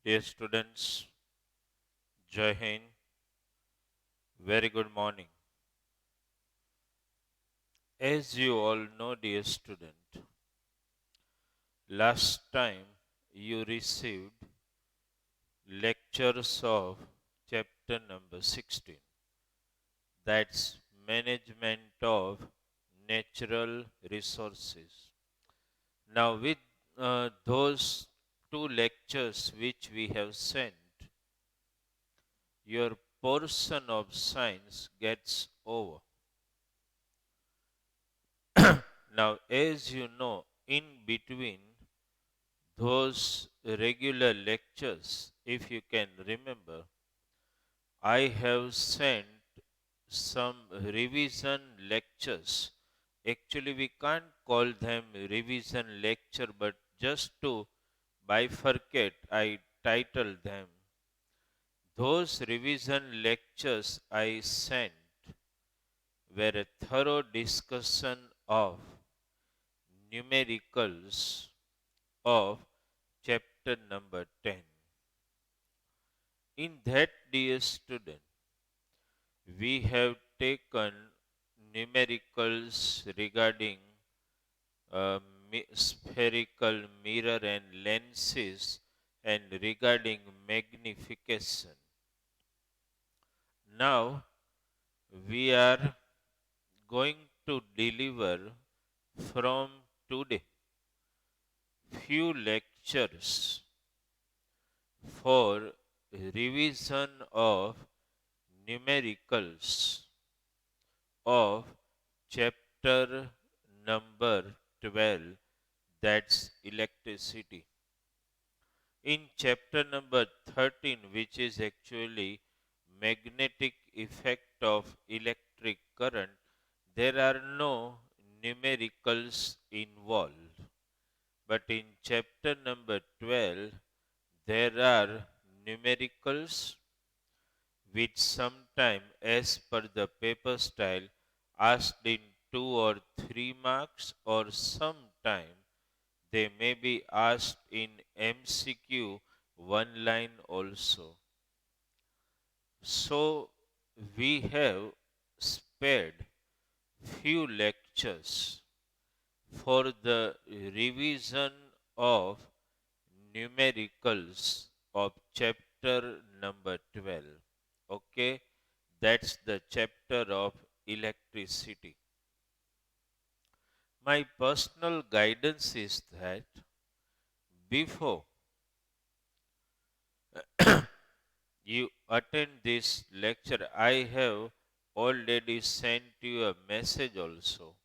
Dear students, Jai Hind, very good morning. As you all know, dear student, last time you received lectures of chapter number 16, that's Management of Natural Resources. Now, with those two lectures which we have sent, your portion of science gets over. Now, as you know, in between those regular lectures, if you can remember, I have sent some revision lectures. Actually, we can't call them revision lecture, but just to bifurcate, I titled them. Those revision lectures I sent were a thorough discussion of numericals of chapter number 10. In that, dear student, we have taken numericals regarding spherical mirror and lenses and regarding magnification. Now, we are going to deliver from today few lectures for revision of numericals of chapter number 12, that's electricity. In chapter number 13, which is actually magnetic effect of electric current, there are no numericals involved. But in chapter number 12, there are numericals which sometime, as per the paper style, asked in 2 or 3 marks, or sometime they may be asked in MCQ one line also. So we have spared few lectures for the revision of numericals of chapter number 12. Okay, that's the chapter of electricity. My personal guidance is that before you attend this lecture, I have already sent you a message also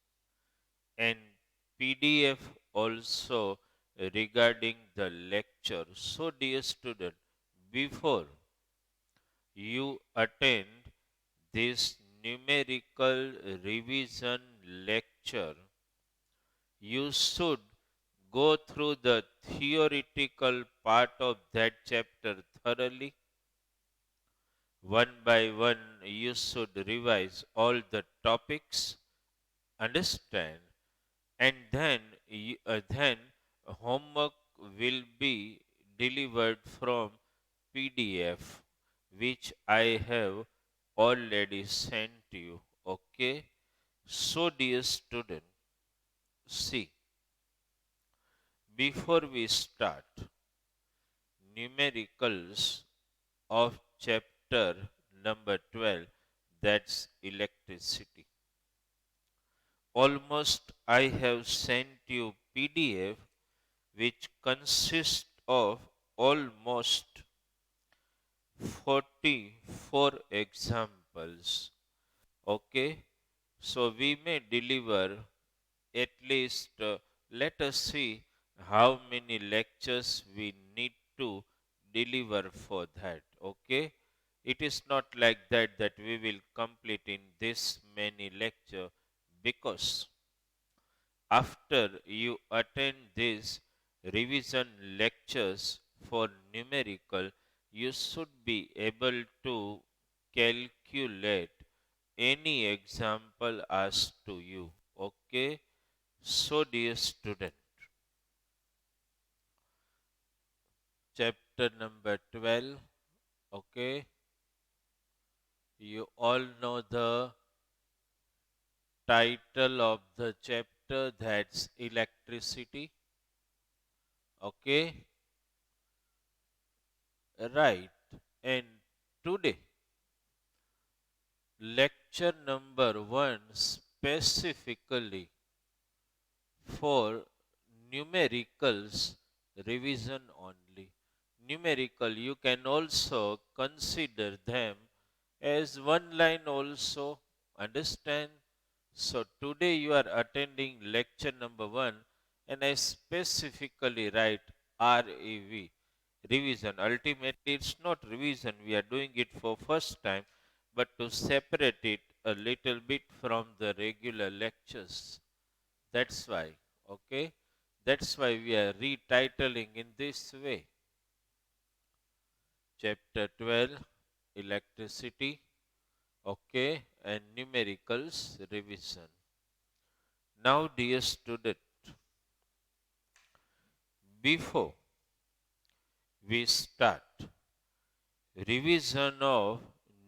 and PDF also regarding the lecture. So, dear student, before you attend this numerical revision lecture, you should go through the theoretical part of that chapter thoroughly. One by one, you should revise all the topics, understand, and then homework will be delivered from PDF, which I have already sent you. Okay, so dear student, see, before we start numericals of chapter number 12, that's electricity. Almost I have sent you PDF which consists of almost 44 examples. Okay, so we may deliver at least, let us see how many lectures we need to deliver for that. Okay, it is not like that we will complete in this many lecture, because after you attend these revision lectures for numerical, you should be able to calculate any example asked to you. Okay, so dear student, chapter number 12. Okay, you all know the title of the chapter, that's electricity. Okay, right. And today, lecture number 1 specifically for numericals revision only. Numerical, you can also consider them as one line also. Understand? So today you are attending lecture number 1 and I specifically write REV, revision. Ultimately it's not revision, we are doing it for first time, but to separate it a little bit from the regular lectures. That's why, okay? That's why we are retitling in this way. Chapter 12, electricity, okay, and numericals revision. Now, dear student, before we start revision of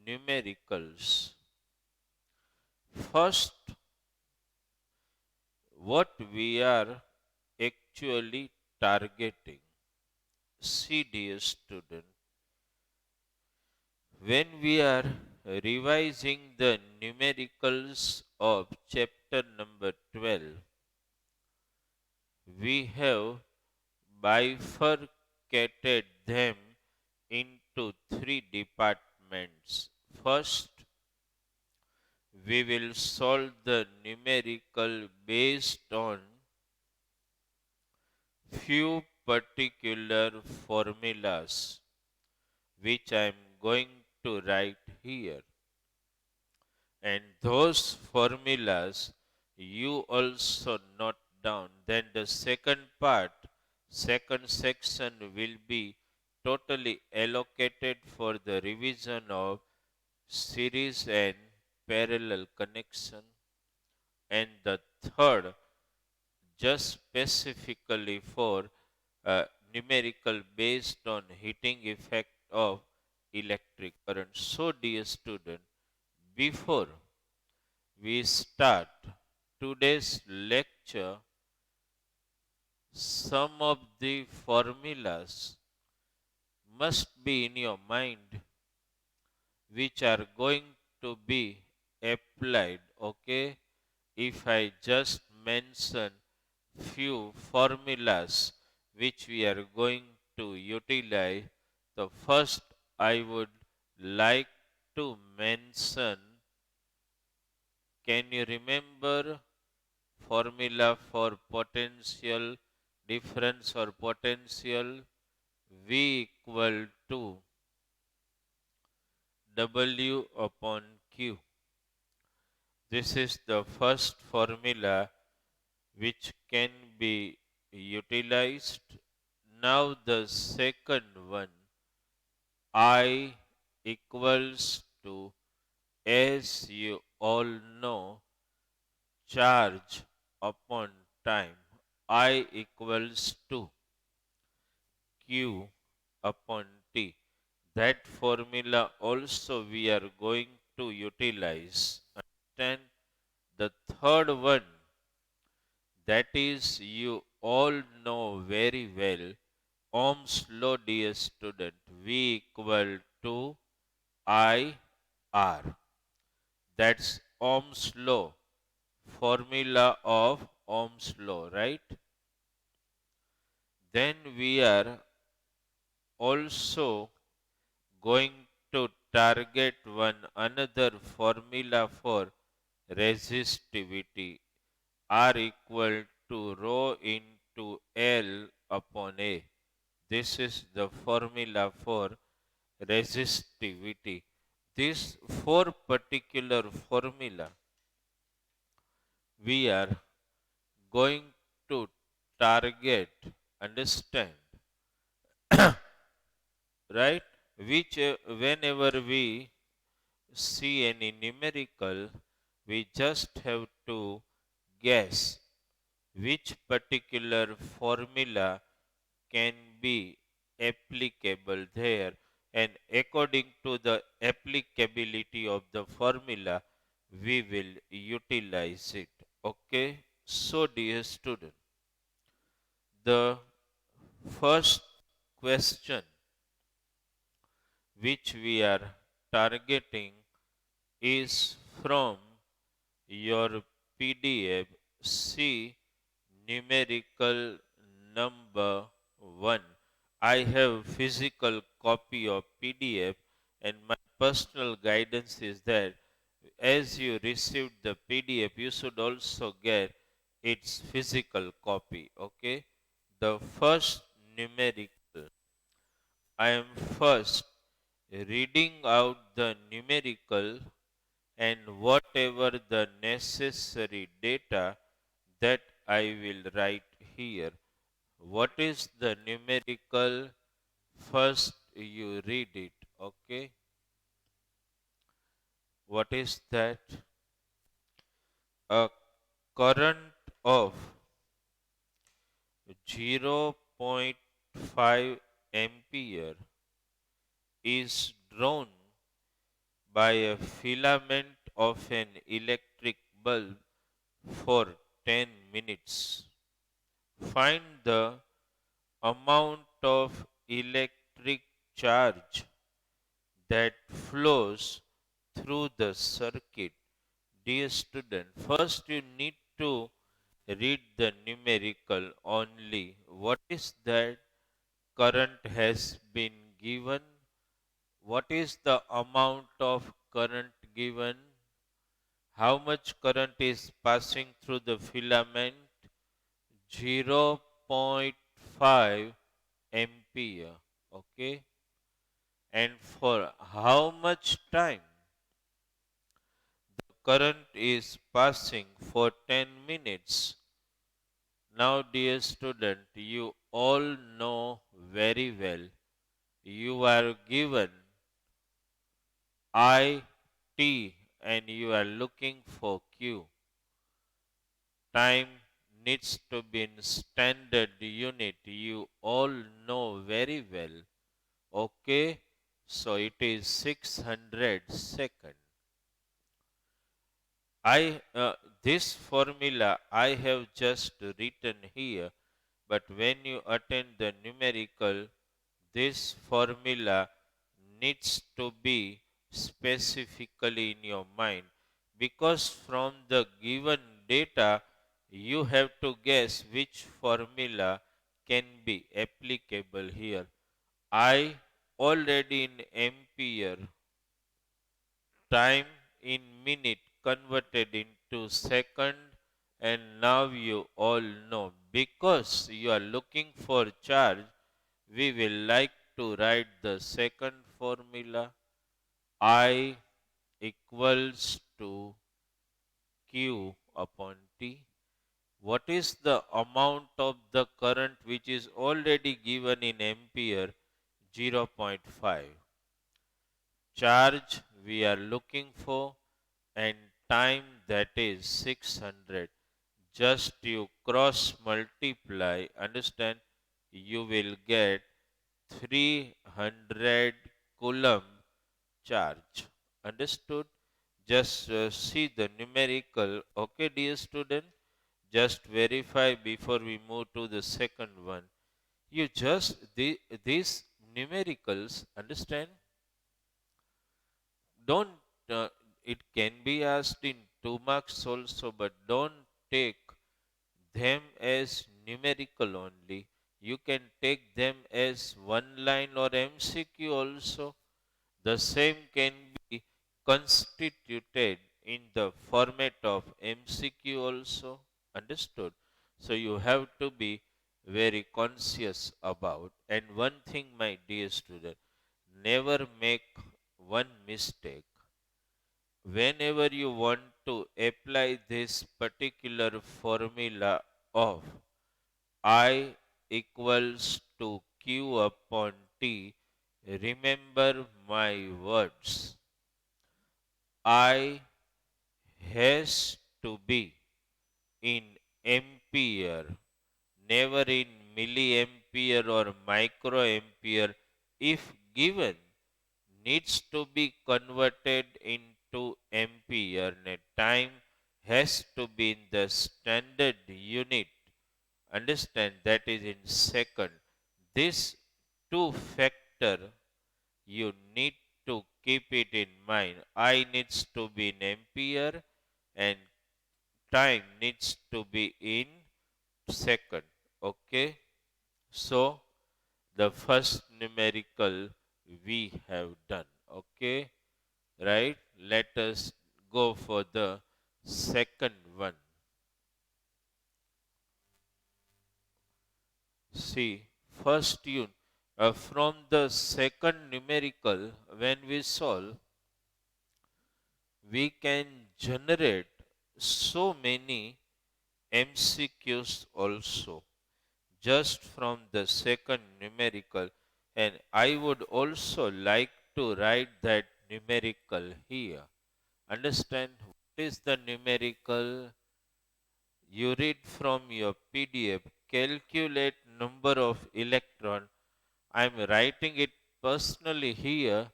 numericals, first, what we are actually targeting. See, dear student, when we are revising the numericals of chapter number 12, we have bifurcated them into three departments. First, we will solve the numerical based on few particular formulas which I am going to write here. And those formulas you also note down. Then the second part, second section will be totally allocated for the revision of series and parallel connection. And the third, just specifically for numerical based on heating effect of electric current. So, dear student, before we start today's lecture, some of the formulas must be in your mind which are going to be applied. Okay, if I just mention few formulas which we are going to utilize, the first I would like to mention, can you remember formula for potential difference or potential? V equal to W upon Q. This is the first formula which can be utilized. Now the second one, I equals to, as you all know, charge upon time. I equals to Q upon T. That formula also we are going to utilize. Understand? The third one, that is you all know very well, Ohm's law, dear student, V equal to I R. That's Ohm's law, formula of Ohm's law, right? Then we are also going to target one another formula for resistivity, R equal to rho into L upon A. This is the formula for resistivity. These four particular formula we are going to target, understand, right? Which whenever we see any numerical, we just have to guess which particular formula can be applicable there, and according to the applicability of the formula we will utilize it. Okay, so dear student, the first question which we are targeting is from your PDF. See numerical number 1. I have physical copy of PDF, and my personal guidance is that as you received the PDF, you should also get its physical copy. Okay. The first numerical. I am first reading out the numerical and whatever the necessary data that I will write here. What is the numerical? First you read it. Okay. What is that? A current of 0.5 ampere is drawn by a filament of an electric bulb for 10 minutes. Find the amount of electric charge that flows through the circuit. Dear student, first you need to read the numerical only. What is that? Current has been given. What is the amount of current given? How much current is passing through the filament? 0.5 ampere. Okay. And for how much time? The current is passing for 10 minutes. Now, dear student, you all know very well. You are given I, T, and you are looking for Q. Time needs to be in standard unit. You all know very well. Okay, so it is 600 second. This formula I have just written here, but when you attend the numerical, this formula needs to be specifically in your mind, because from the given data you have to guess which formula can be applicable here. I already in ampere, time in minute converted into second, and now you all know, because you are looking for charge, we will like to write the second formula. I equals to Q upon T. What is the amount of the current which is already given in ampere? 0.5. Charge we are looking for, and time, that is 600. Just you cross multiply, understand, you will get 300 coulomb charge. Understood? Just see the numerical. Okay, dear student, just verify before we move to the second one. You just these numericals, understand? Don't It can be asked in 2 marks also, but don't take them as numerical only. You can take them as one line or MCQ also. The same can be constituted in the format of MCQ also. Understood? So you have to be very conscious about. And one thing, my dear student, never make one mistake. Whenever you want to apply this particular formula of I equals to Q upon T, remember my words. I has to be in ampere, never in milliampere ampere or microampere, if given, needs to be converted into ampere and time has to be in the standard unit. Understand, that is in second. This two factor you need to keep it in mind. I needs to be in ampere and time needs to be in second. Okay. So the first numerical we have done. Okay. Right. Let us go for the second one. See, first unit. From the second numerical, when we solve, we can generate so many MCQs also just from the second numerical, and I would also like to write that numerical here. Understand what is the numerical? You read from your PDF, calculate number of electron. I am writing it personally here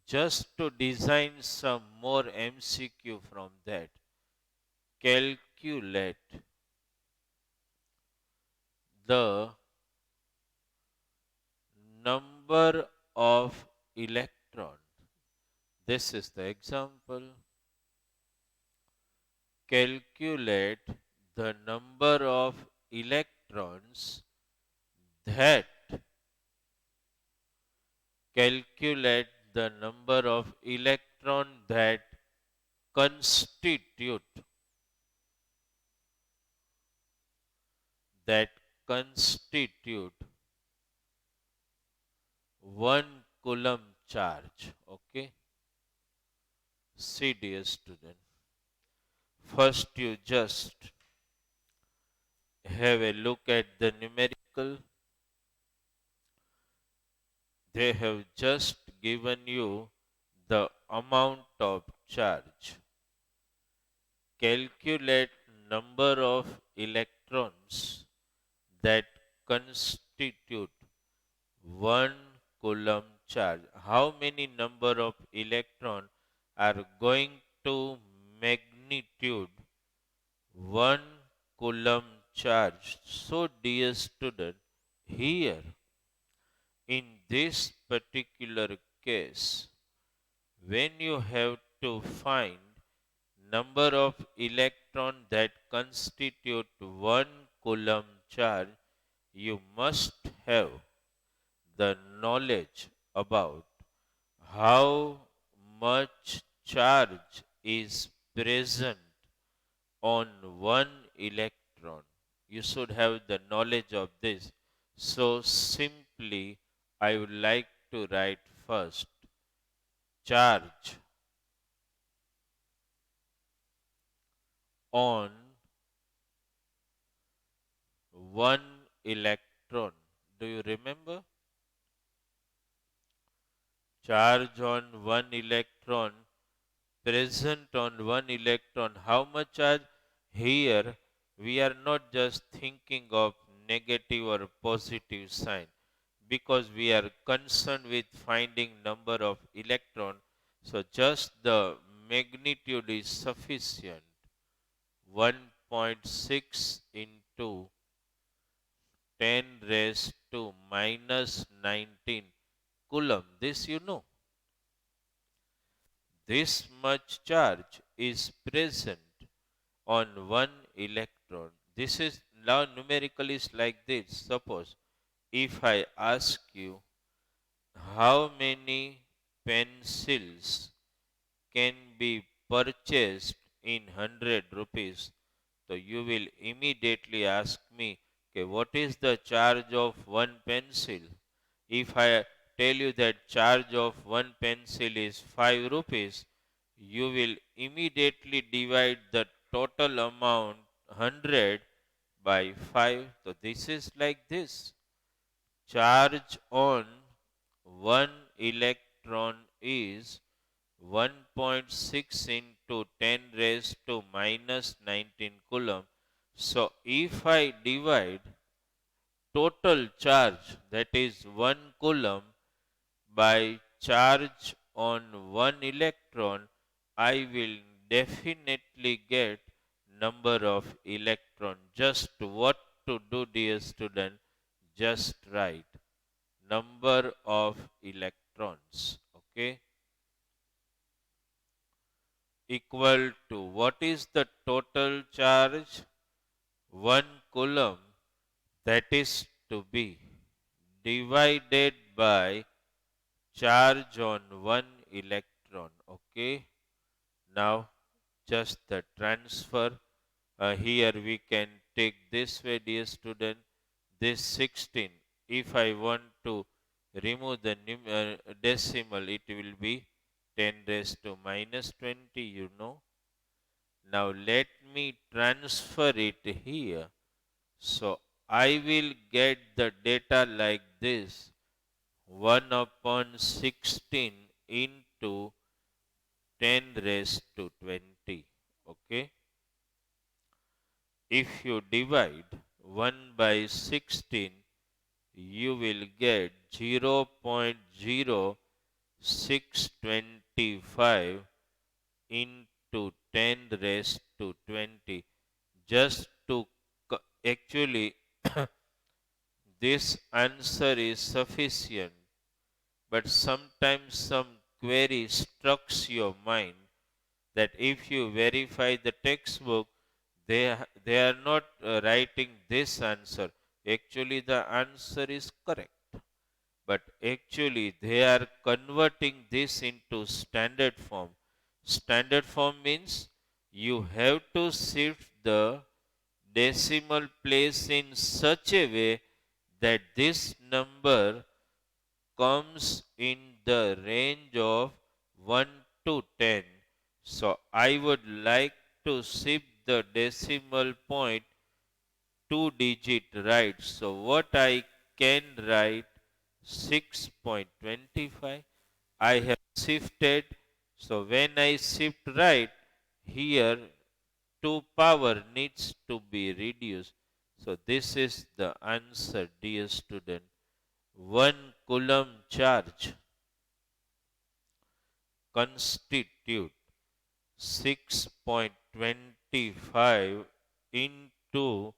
just to design some more MCQ from that. Calculate the number of electrons. This is the example. Calculate the number of electrons that calculate the number of electrons that constitute that constitute 1 coulomb charge. Okay. See, dear student, first you just have a look at the numerical. They have just given you the amount of charge. Calculate number of electrons that constitute 1 coulomb charge. How many number of electron are going to magnitude 1 coulomb charge? So, dear student, here in this particular case, when you have to find number of electron that constitute 1 coulomb charge, you must have the knowledge about how much charge is present on one electron. You should have the knowledge of this. So simply I would like to write first charge on one electron. Do you remember? Charge on one electron, present on one electron. How much charge? Here we are not just thinking of negative or positive sign because we are concerned with finding number of electron. So just the magnitude is sufficient. 1.6 into 10 raised to minus 19 coulomb. This you know. This much charge is present on one electron. This is now numerically is like this. Suppose if I ask you how many pencils can be purchased in 100 rupees, so you will immediately ask me, okay, what is the charge of one pencil? If I tell you that charge of one pencil is 5 rupees, you will immediately divide the total amount 100 by 5. So this is like this. Charge on one electron is 1.6 into 10 raised to minus 19 coulomb. So if I divide total charge, that is 1 coulomb, by charge on one electron, I will definitely get number of electron. Just what to do, dear student? Just write number of electrons. Okay, equal to what is the total charge? 1 coulomb, that is to be divided by charge on one electron. Okay, now just the transfer. Here we can take this way, dear student. This 16, if I want to remove the decimal, it will be 10 raised to minus 20, you know. Now let me transfer it here. So I will get the data like this: 1 upon 16 into 10 raised to 20. Okay. If you divide 1 by 16, you will get 0.0625 into 10 raised to 20. Just to actually, this answer is sufficient, but sometimes some query strikes your mind that if you verify the textbook, they are not writing this answer. Actually, the answer is correct, but actually they are converting this into standard form. Standard form means you have to shift the decimal place in such a way that this number comes in the range of 1 to 10. So I would like to shift the decimal point 2 digit right. So what I can write 6.25. I have shifted. So when I shift right here, 2 power needs to be reduced. So this is the answer, dear student. 1 coulomb charge constitute 6.25 into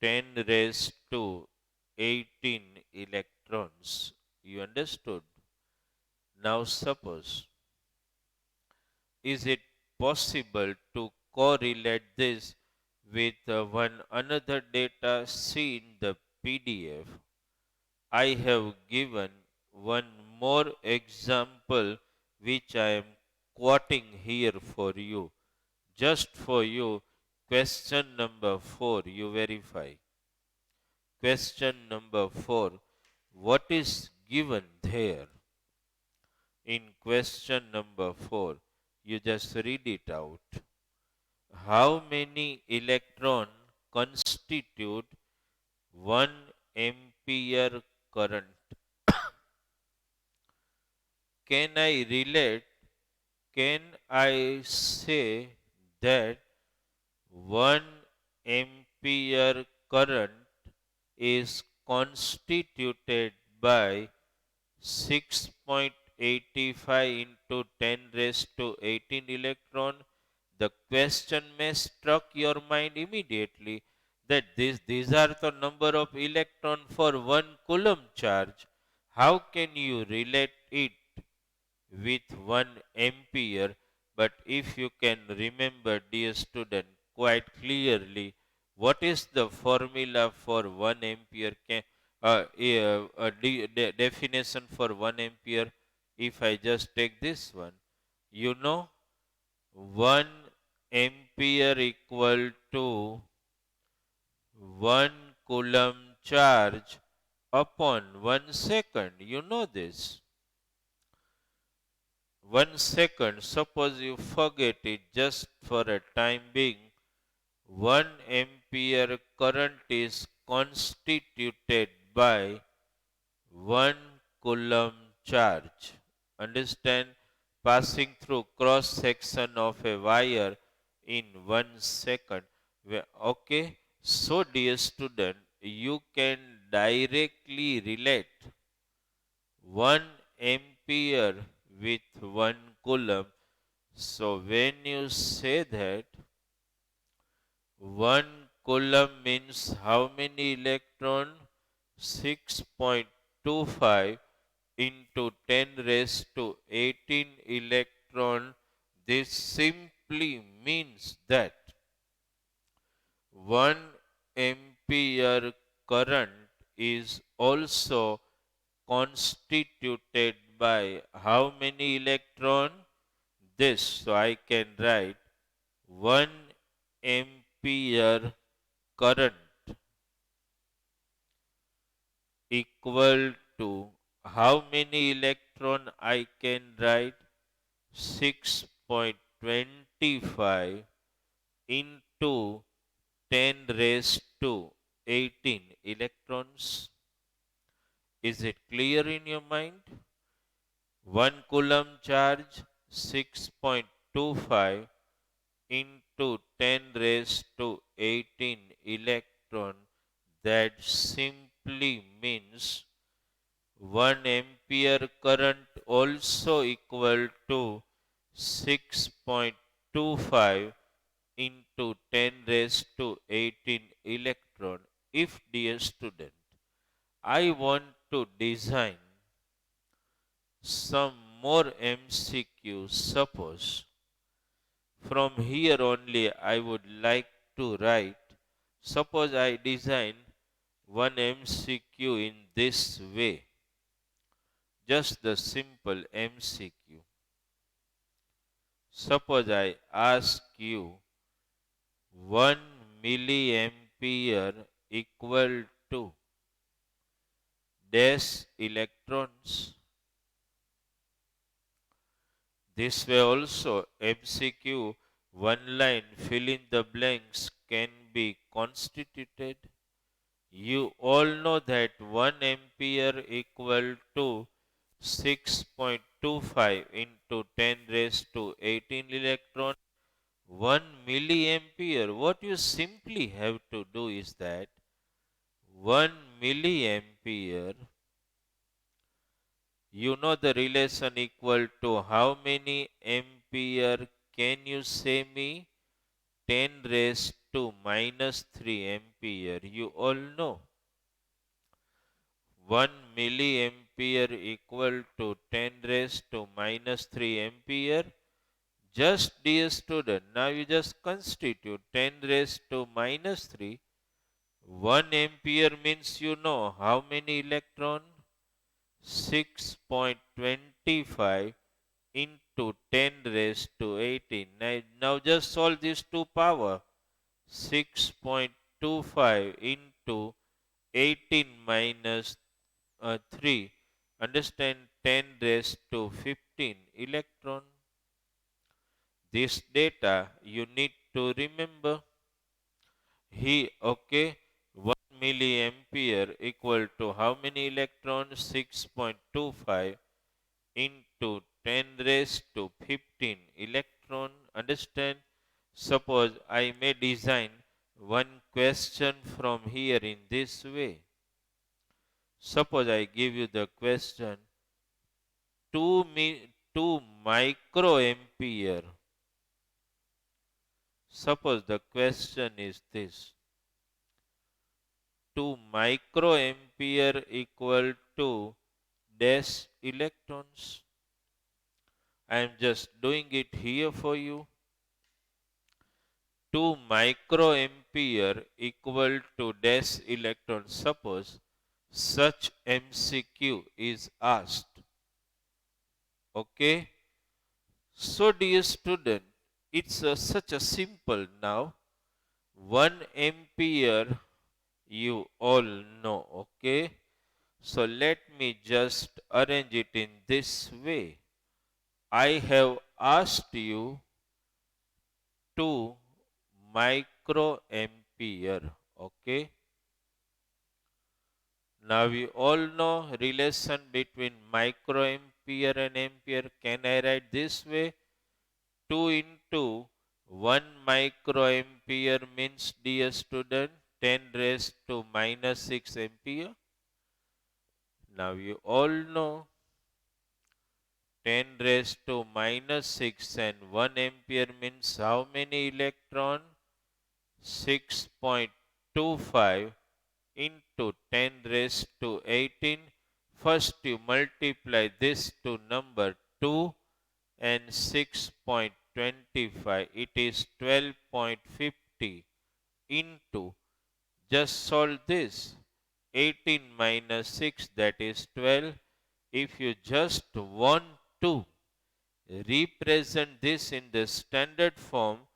10 raised to 18 electrons. You understood? Now suppose, is it possible to correlate this with one another data? See in the PDF. I have given one more example which I am quoting here for you. Just for you, question number 4, you verify. Question number 4, what is given there? In question number 4, you just read it out. How many electron constitute 1 ampere current? Can I relate? Can I say that 1 ampere current is constituted by 6.85 into 10 raised to 18 electron? The question may struck your mind immediately that these are the number of electron for 1 coulomb charge. How can you relate it with 1 ampere? But if you can remember, dear student, quite clearly, what is the formula for 1 ampere? Definition for 1 ampere, if I just take this one, you know, 1 ampere equal to 1 coulomb charge upon 1 second. You know this. 1 second, suppose you forget it just for a time being, 1 ampere current is constituted by 1 coulomb charge. Understand? Passing through cross section of a wire in 1 second. Okay, so dear student, you can directly relate 1 ampere with 1 coulomb. So when you say that 1 coulomb means how many electron? 6.25 into 10 raised to 18 electron. This simply means that 1 ampere current is also constituted by how many electron? This, so I can write 1 ampere current equal to how many electron I can write? 6.25 into 10 raised to 18 electrons. Is it clear in your mind? 1 coulomb charge 6.25 into 10 raised to 18 electron. That simply means 1 ampere current also equal to 6.25 into 10 raised to 18 electron. If, dear student, I want to design some more MCQs, suppose from here only I would like to write, suppose I design one MCQ in this way, just the simple MCQ. Suppose I ask you 1 milliampere equal to dash electrons. This way also MCQ one line fill in the blanks can be constituted. You all know that 1 ampere equal to 6.25 into 10 raised to 18 electron. 1 milliampere, what you simply have to do is that 1 milliampere, you know the relation equal to how many ampere? Can you say me? 10 raised to minus 3 ampere. You all know. 1 milliampere equal to 10 raised to minus 3 ampere. Just, dear student, now you just constitute 10 raised to minus 3. 1 ampere means you know how many electron? 6.25 into 10 raised to 18. Now just solve these two power. 6.25 into 18 minus 3. Understand, 10 raised to 15 electron. This data you need to remember. Okay, 1 milliampere equal to how many electrons? 6.25 into 10 raised to 15 electron. Understand? Suppose I may design one question from here in this way. Suppose I give you the question 2 microampere. Suppose the question is this. 2 microampere equal to dash electrons. I am just doing it here for you. 2 microampere equal to dash electrons. Suppose such MCQ is asked. Okay. So dear student, it's such a simple now. 1 ampere you all know. Okay. So let me just arrange it in this way. I have asked you 2 microampere. Okay. Now we all know relation between microampere and ampere. Can I write this way? 2 into 1 microampere means, dear student, 10 raised to minus 6 ampere. Now you all know 10 raised to minus 6 and 1 ampere means how many electron? 6.25 into 10 raised to 18. First you multiply this to number 2 and 6.25. It is 12.50 into, just solve this. 18 minus 6, that is 12. If you just want to represent this in the standard form,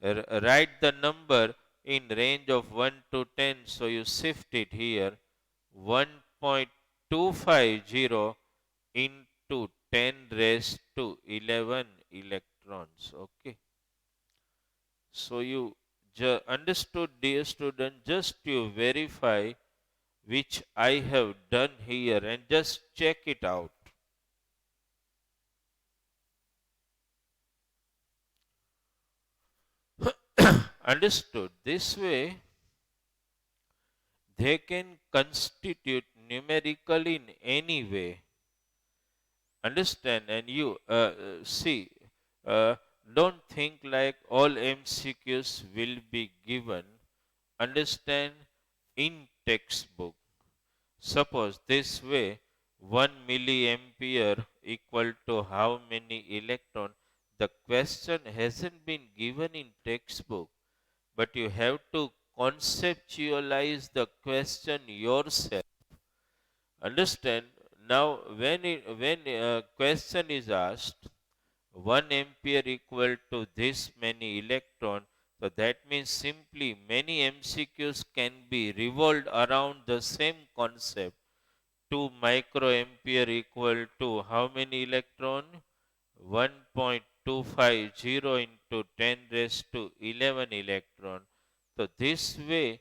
write the number in range of 1 to 10. So you shift it here. 1.250 into 10 raised to 11 electrons. Okay. So you understood, dear student, just you verify which I have done here and just check it out. Understood? This way, they can constitute numerical in any way. Understand? And you see, uh, don't think like all MCQs will be given. Understand? In textbook. Suppose this way 1 milliampere equal to how many electron? The question hasn't been given in textbook, but you have to conceptualize the question yourself. Understand? Now when a question is asked 1 ampere equal to this many electron, so that means simply many MCQs can be revolved around the same concept. 2 microampere equal to how many electron? 1.250 into 10 raised to 11 electron. So this way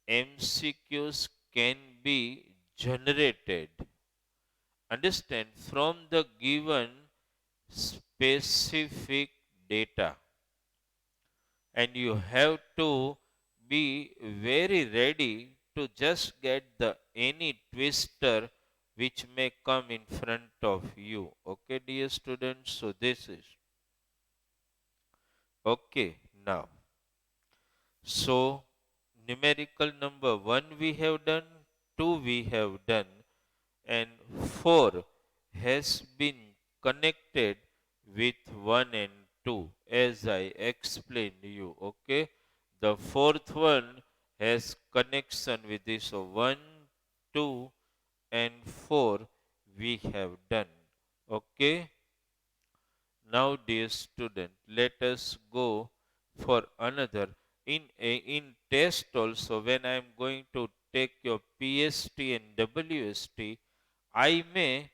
MCQs can be generated. Understand, from the given specific data, and you have to be very ready to just get the any twister which may come in front of you. Okay, dear students, so this is okay. Now, so numerical number 1 we have done, 2 we have done, and 4 has been connected with 1 and 2 as I explained you. Okay, the fourth one has connection with this. So 1, 2 and 4 we have done. Okay. Now, dear student, let us go for another. In test also, when I am going to take your PST and WST, I may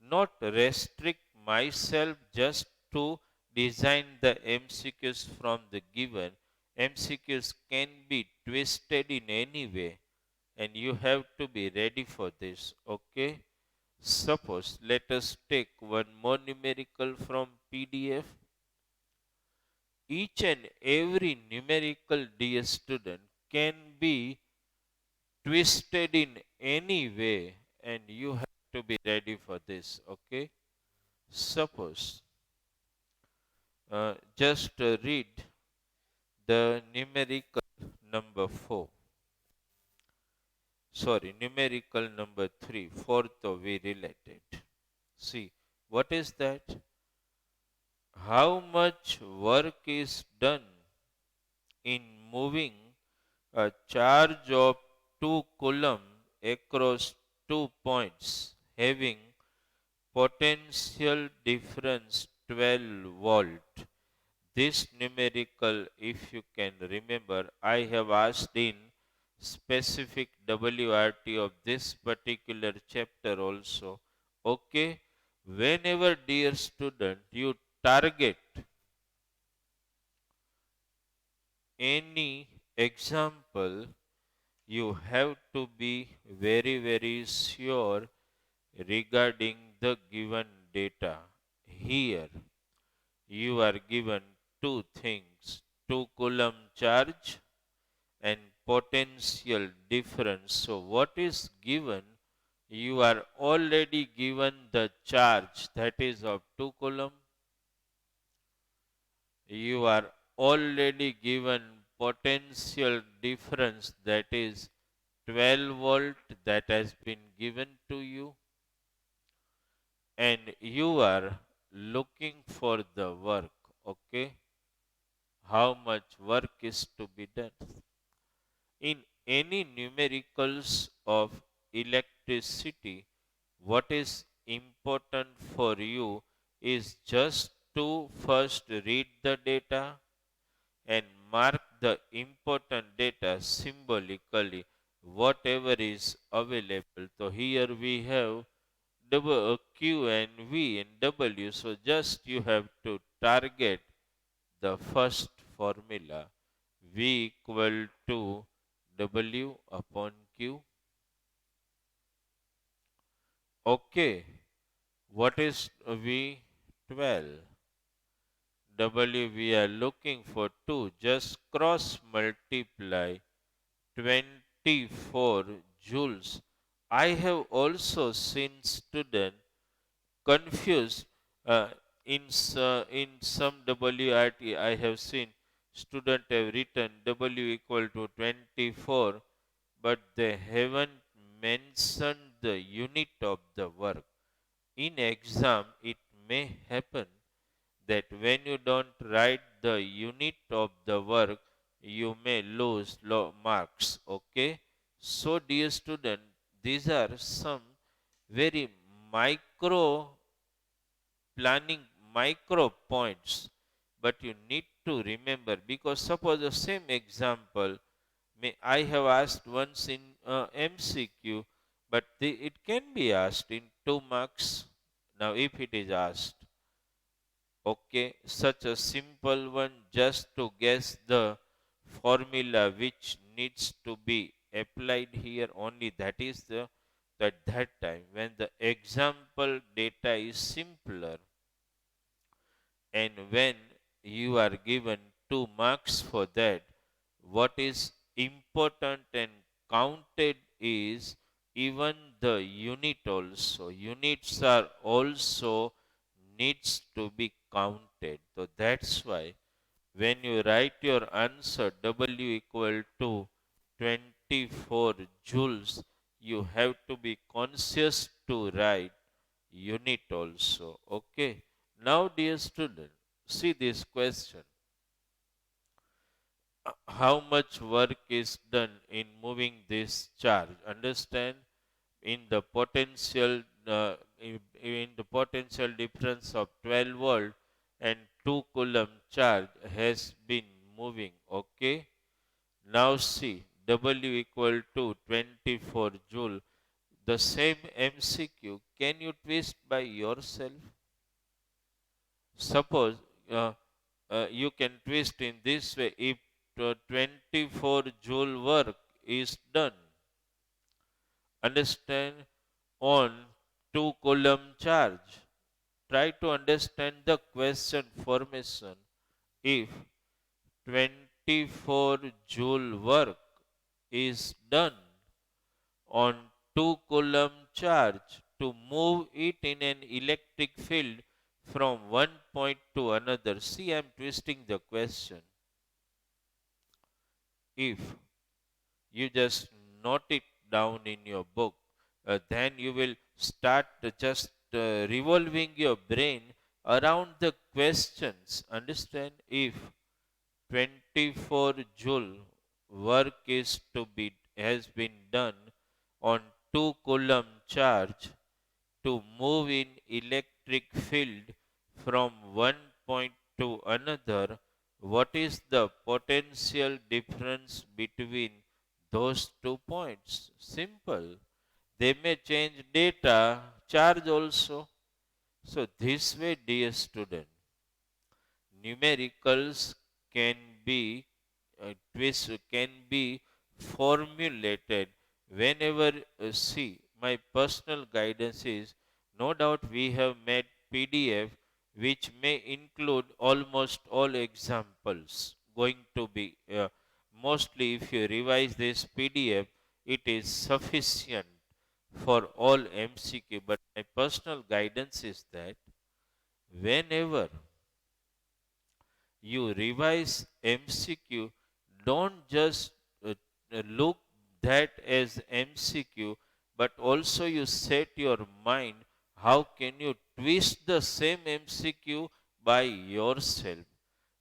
not restrict myself just to design the MCQs from the given. MCQs can be twisted in any way, and you have to be ready for this. Okay. Suppose let us take one more numerical from PDF. Each and every numerical, dear student, can be twisted in any way, and you have to be ready for this. Okay. Suppose just read the numerical number 4. Sorry, numerical number 3. Fourth we related. See, what is that? How much work is done in moving a charge of 2 coulomb across 2 points having potential difference 12 volt. This numerical, if you can remember, I have asked in specific WRT of this particular chapter also. Okay, whenever, dear student, you target any example, you have to be very, very sure regarding the given data. Here, you are given two things, 2 coulomb charge and potential difference. So, what is given? you are already given the charge that is of 2 coulomb. You are already given potential difference that is 12 volt that has been given to you, and you are looking for the work. Okay, how much work is to be done in any numericals of electricity. What is important for you is just to first read the data and mark the important data symbolically, whatever is available. So here we have Q and V and W. So just you have to target the first formula, V equal to W upon Q. Okay, what is V? 12. W we are looking for 2. Just cross multiply 24 joules. I have also seen student confused in some WRT. I have seen student have written W equal to 24, but they haven't mentioned the unit of the work. In exam, it may happen that when you don't write the unit of the work, you may lose marks. Okay, so dear student, these are some very micro planning, micro points, but you need to remember, because suppose the same example may I have asked once in MCQ, but it can be asked in 2 marks. Now if it is asked, okay, such a simple one, just to guess the formula which needs to be applied here, only that is the at that time when the example data is simpler, and when you are given 2 marks for that, what is important and counted is even the unit also. Units are also needs to be counted. So that's why when you write your answer W equal to 24 joules, you have to be conscious to write unit also. Okay. Now, dear student, see this question. How much work is done in moving this charge? Understand, in the potential in the potential difference of 12 volt and 2 coulomb charge has been moving. Okay, now see W equal to 24 joule. The same MCQ, can you twist by yourself? Suppose you can twist in this way. If 24 joule work is done, understand, on 2 coulomb charge, try to understand the question formation. If 24 joule work is done on 2 coulomb charge to move it in an electric field from one point to another. See, I am twisting the question. If you just note it down in your book, then you will start just revolving your brain around the questions. Understand? If 24 joule work is to be has been done on 2 coulomb charge to move in electric field from one point to another, what is the potential difference between those 2 points? Simple. They may change data charge also. So this way, dear student, numericals can be can be formulated whenever. See, my personal guidance is, no doubt we have made PDF which may include almost all examples going to be mostly. If you revise this PDF, it is sufficient for all MCQ, but my personal guidance is that whenever you revise MCQ, don't just look that as MCQ, but also you set your mind how can you twist the same MCQ by yourself.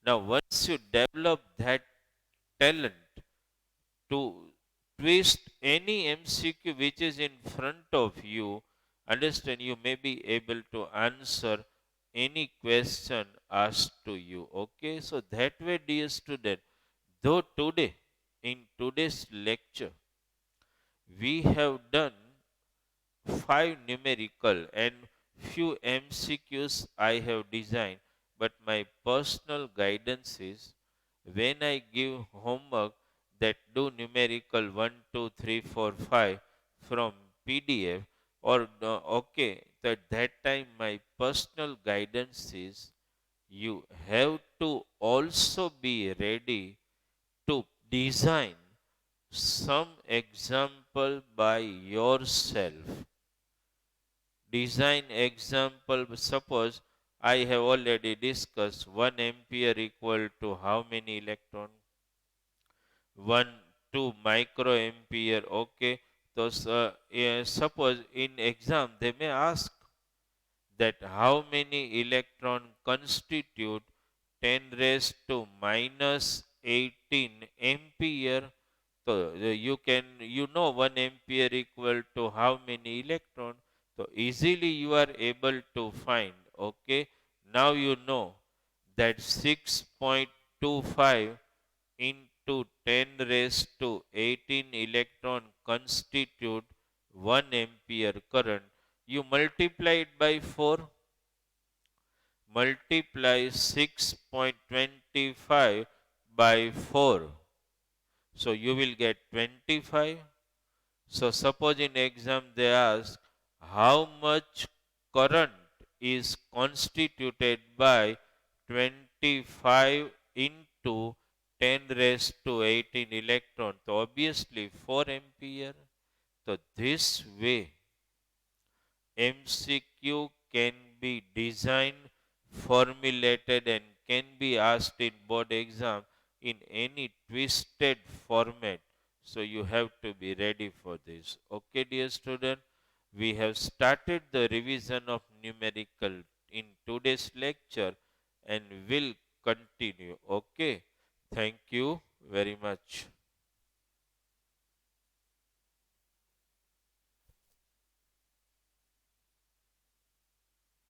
Now, once you develop that talent to twist any MCQ which is in front of you, understand you may be able to answer any question asked to you. Okay, so that way, dear student, though today, in today's lecture, we have done 5 numerical and few MCQs I have designed, but my personal guidance is when I give homework that do numerical 1, 2, 3, 4, 5 from PDF or okay, at that time my personal guidance is you have to also be ready to design some example by yourself. Design example, suppose I have already discussed 1 ampere equal to how many electron? 1 2 microampere. Okay, so suppose in exam they may ask that how many electron constitute 10 raised to minus 18 ampere. So you can, you know, 1 ampere equal to how many electron. So easily you are able to find. Okay, now you know that 6.25 into 10 raised to 18 electron constitute 1 ampere current. You multiply it by 4, multiply 6.25 by 4. So you will get 25. So suppose in exam they ask how much current is constituted by 25 into 10 raised to 18 electron. So obviously 4 ampere. So this way MCQ can be designed, formulated, and can be asked in board exam in any twisted format. So you have to be ready for this. Okay, dear student, we have started the revision of numerical in today's lecture and will continue. Okay, thank you very much.